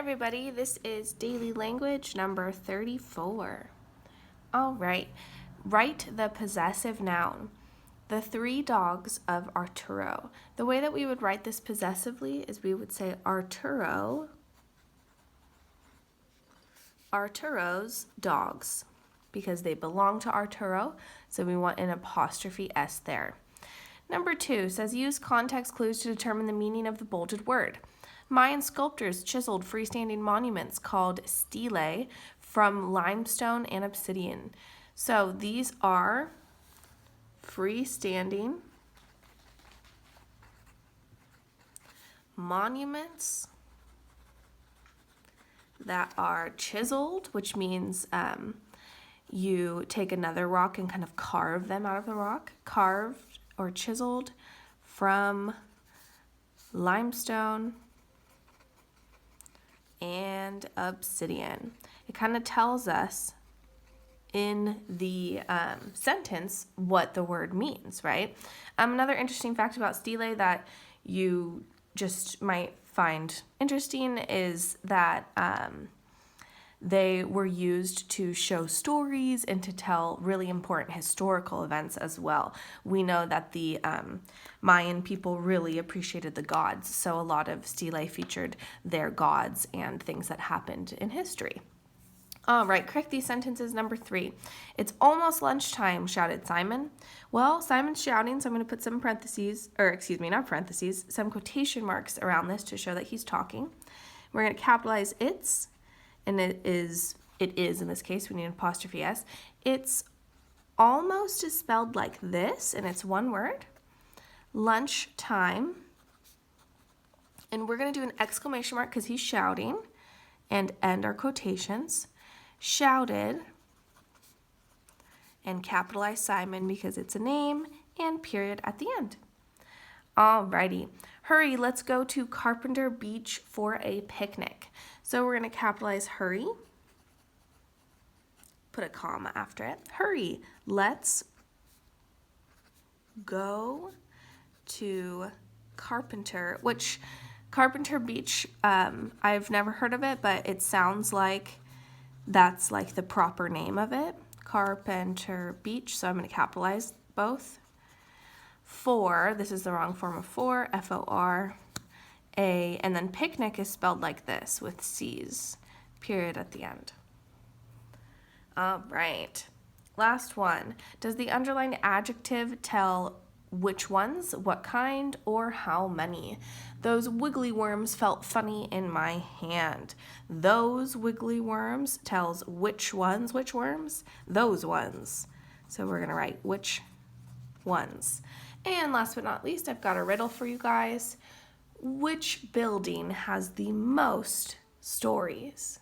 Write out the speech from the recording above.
everybody, this is daily language number 34. All right, write the possessive noun. The three dogs of Arturo. The way that we would write this possessively is we would say Arturo's dogs, because they belong to Arturo, so we want an apostrophe S there. Number 2 says use context clues to determine the meaning of the bolded word. Mayan sculptors chiseled freestanding monuments called stelae from limestone and obsidian. So these are freestanding monuments that are chiseled, which means you take another rock and kind of carve them out of the rock, carved or chiseled from limestone and obsidian. It kind of tells us in the sentence what the word means, right? Another interesting fact about stelae that you just might find interesting is that they were used to show stories and to tell really important historical events as well. We know that the Mayan people really appreciated the gods, so a lot of stelae featured their gods and things that happened in history. All right, correct these sentences. Number 3, it's almost lunchtime, shouted Simon. Well, Simon's shouting, so I'm going to put some some quotation marks around this to show that he's talking. We're going to capitalize it's, and it is in this case, we need an apostrophe S. It's almost is spelled like this, and it's one word. Lunchtime. And we're going to do an exclamation mark because he's shouting, and end our quotations. Shouted, and capitalize Simon because it's a name, and period at the end. Alrighty, hurry, let's go to Carpenter Beach for a picnic. So we're going to capitalize hurry, put a comma after it. Hurry, let's go to Carpenter, which Carpenter Beach, I've never heard of it, but it sounds like that's like the proper name of it, Carpenter Beach, so I'm going to capitalize both. For, this is the wrong form of for, F-O-R-A, and then picnic is spelled like this with C's, period at the end. All right, last one. Does the underlined adjective tell which ones, what kind, or how many? Those wiggly worms felt funny in my hand. Those wiggly worms tells which ones, which worms? Those ones. So we're going to write which ones. And last but not least, I've got a riddle for you guys. Which building has the most stories?